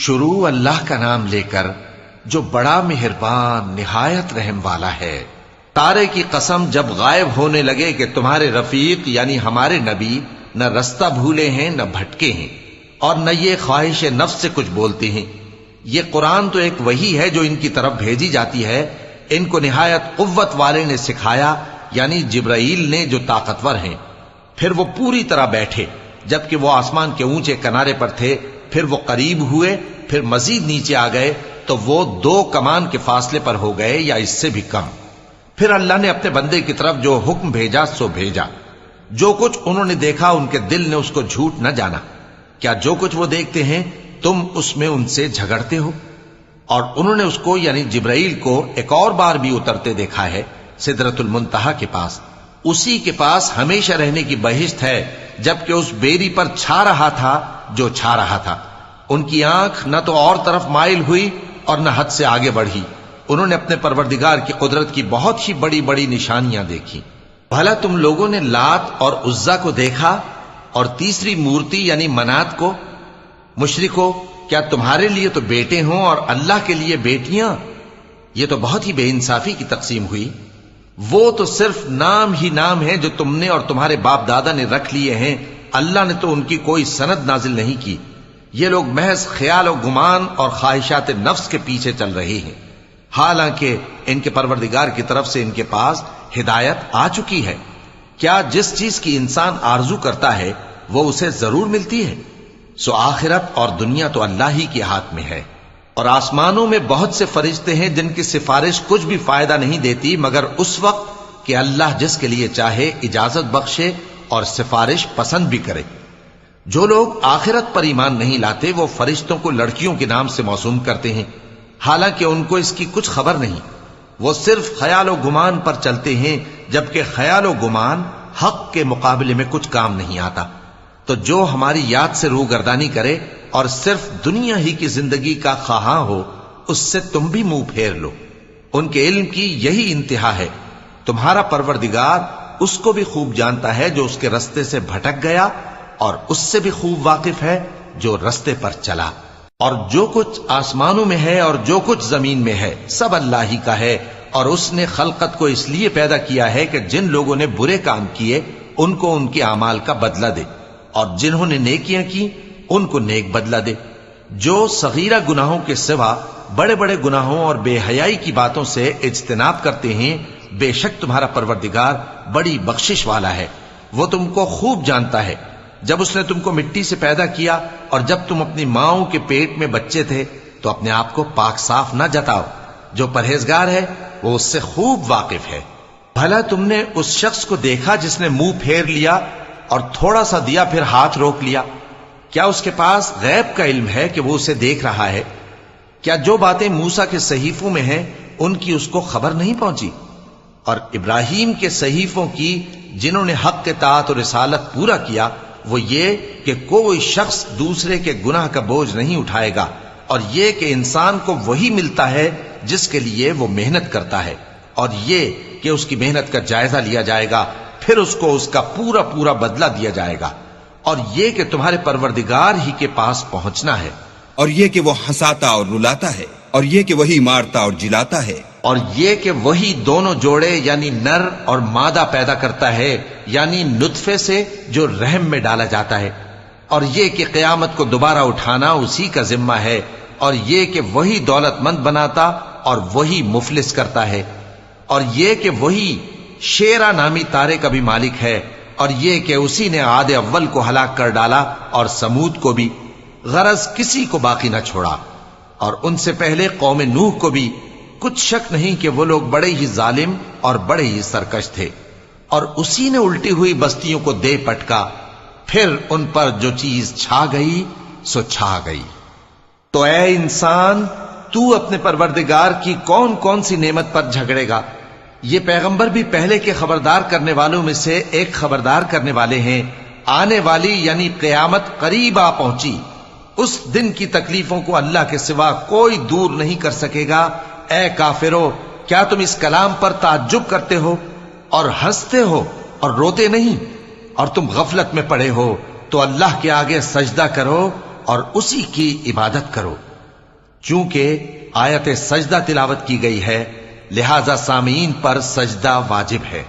شروع اللہ کا نام لے کر جو بڑا مہربان نہایت رحم والا ہے۔ تارے کی قسم جب غائب ہونے لگے کہ تمہارے رفیق یعنی ہمارے نبی نہ رستہ بھولے ہیں نہ بھٹکے ہیں اور نہ یہ خواہش نفس سے کچھ بولتے ہیں۔ یہ قرآن تو ایک وحی ہے جو ان کی طرف بھیجی جاتی ہے، ان کو نہایت قوت والے نے سکھایا یعنی جبرائیل نے جو طاقتور ہیں۔ پھر وہ پوری طرح بیٹھے جبکہ وہ آسمان کے اونچے کنارے پر تھے، پھر وہ قریب ہوئے، پھر مزید نیچے آ گئے تو وہ 2 کمان کے فاصلے پر ہو گئے یا اس سے بھی کم۔ پھر اللہ نے اپنے بندے کی طرف جو حکم بھیجا سو بھیجا۔ جو کچھ انہوں نے دیکھا ان کے دل نے اس کو جھوٹ نہ جانا۔ کیا جو کچھ وہ دیکھتے ہیں تم اس میں ان سے جھگڑتے ہو؟ اور انہوں نے اس کو یعنی جبرائیل کو ایک اور بار بھی اترتے دیکھا ہے سدرۃ المنتہا کے پاس۔ اسی کے پاس ہمیشہ رہنے کی بہشت ہے، جبکہ اس بیری پر چھا رہا تھا جو چھا رہا تھا۔ ان کی آنکھ نہ تو اور طرف مائل ہوئی اور نہ حد سے آگے بڑھی۔ انہوں نے اپنے پروردگار کی قدرت کی بہت ہی بڑی بڑی نشانیاں دیکھی۔ بھلا تم لوگوں نے لات اور عزا کو دیکھا اور تیسری مورتی یعنی منات کو؟ مشرکو، کیا تمہارے لیے تو بیٹے ہوں اور اللہ کے لیے بیٹیاں؟ یہ تو بہت ہی بے انصافی کی تقسیم ہوئی۔ وہ تو صرف نام ہی نام ہے جو تم نے اور تمہارے باپ دادا نے رکھ لیے ہیں، اللہ نے تو ان کی کوئی سند نازل نہیں کی۔ یہ لوگ محض خیال و گمان اور خواہشات نفس کے پیچھے چل رہے ہیں، حالانکہ ان کے پروردگار کی طرف سے ان کے پاس ہدایت آ چکی ہے۔ کیا جس چیز کی انسان آرزو کرتا ہے وہ اسے ضرور ملتی ہے؟ سو آخرت اور دنیا تو اللہ ہی کے ہاتھ میں ہے۔ اور آسمانوں میں بہت سے فرشتے ہیں جن کی سفارش کچھ بھی فائدہ نہیں دیتی مگر اس وقت کہ اللہ جس کے لیے چاہے اجازت بخشے اور سفارش پسند بھی کرے۔ جو لوگ آخرت پر ایمان نہیں لاتے وہ فرشتوں کو لڑکیوں کے نام سے موسوم کرتے ہیں، حالانکہ ان کو اس کی کچھ خبر نہیں۔ وہ صرف خیال و گمان پر چلتے ہیں، جبکہ خیال و گمان حق کے مقابلے میں کچھ کام نہیں آتا۔ تو جو ہماری یاد سے روگردانی کرے اور صرف دنیا ہی کی زندگی کا خواہاں ہو، اس سے تم بھی منہ پھیر لو۔ ان کے علم کی یہی انتہا ہے۔ تمہارا پروردگار اس کو بھی خوب جانتا ہے جو اس کے رستے سے بھٹک گیا، اور اس سے بھی خوب واقف ہے جو رستے پر چلا۔ اور جو کچھ آسمانوں میں ہے اور جو کچھ زمین میں ہے سب اللہ ہی کا ہے، اور اس نے خلقت کو اس لیے پیدا کیا ہے کہ جن لوگوں نے برے کام کیے ان کو ان کے اعمال کا بدلہ دے، اور جنہوں نے نیکیاں کی ان کو نیک بدلہ دے۔ جو صغیرہ گناہوں کے سوا بڑے بڑے گناہوں اور بے حیائی کی باتوں سے اجتناب کرتے ہیں، بے شک تمہارا پروردگار بڑی بخشش والا ہے۔ وہ تم کو خوب جانتا ہے۔ جب اس نے تم کو مٹی سے پیدا کیا اور جب تم اپنی ماؤں کے پیٹ میں بچے تھے تو اپنے آپ کو پاک صاف نہ جتاؤ۔ جو پرہیزگار ہے وہ اس سے خوب واقف ہے۔ بھلا تم نے اس شخص کو دیکھا جس نے منہ پھیر لیا اور تھوڑا سا دیا پھر ہاتھ روک لیا؟ کیا اس کے پاس غیب کا علم ہے کہ وہ اسے دیکھ رہا ہے؟ کیا جو باتیں موسیٰ کے صحیفوں میں ہیں ان کی اس کو خبر نہیں پہنچی؟ اور ابراہیم کے صحیفوں کی جنہوں نے حق اطاعت اور رسالت پورا کیا، وہ یہ کہ کوئی شخص دوسرے کے گناہ کا بوجھ نہیں اٹھائے گا، اور یہ کہ انسان کو وہی ملتا ہے جس کے لیے وہ محنت کرتا ہے، اور یہ کہ اس کی محنت کا جائزہ لیا جائے گا، پھر اس کو اس کا پورا پورا بدلہ دیا جائے گا، اور یہ کہ تمہارے پروردگار ہی کے پاس پہنچنا ہے، اور یہ کہ وہ ہنساتا اور رلاتا ہے، اور یہ کہ وہی مارتا اور جلاتا ہے، اور یہ کہ وہی دونوں جوڑے یعنی نر اور مادہ پیدا کرتا ہے یعنی نطفے سے جو رحم میں ڈالا جاتا ہے، اور یہ کہ قیامت کو دوبارہ اٹھانا اسی کا ذمہ ہے، اور یہ کہ وہی دولت مند بناتا اور وہی مفلس کرتا ہے، اور یہ کہ وہی شیرا نامی تارے کا بھی مالک ہے، اور یہ کہ اسی نے عاد اول کو ہلاک کر ڈالا اور سمود کو بھی، غرض کسی کو باقی نہ چھوڑا، اور ان سے پہلے قوم نوح کو بھی۔ کچھ شک نہیں کہ وہ لوگ بڑے ہی ظالم اور بڑے ہی سرکش تھے، اور اسی نے الٹی ہوئی بستیوں کو دے پٹکا، پھر ان پر جو چیز چھا گئی سو چھا گئی۔ تو اے انسان، تو اپنے پروردگار کی کون کون سی نعمت پر جھگڑے گا؟ یہ پیغمبر بھی پہلے کے خبردار کرنے والوں میں سے ایک خبردار کرنے والے ہیں۔ آنے والی یعنی قیامت قریب آ پہنچی، اس دن کی تکلیفوں کو اللہ کے سوا کوئی دور نہیں کر سکے گا۔ اے کافرو، کیا تم اس کلام پر تعجب کرتے ہو اور ہنستے ہو اور روتے نہیں؟ اور تم غفلت میں پڑے ہو تو اللہ کے آگے سجدہ کرو اور اسی کی عبادت کرو۔ چونکہ آیت سجدہ تلاوت کی گئی ہے لہذا سامعین پر سجدہ واجب ہے۔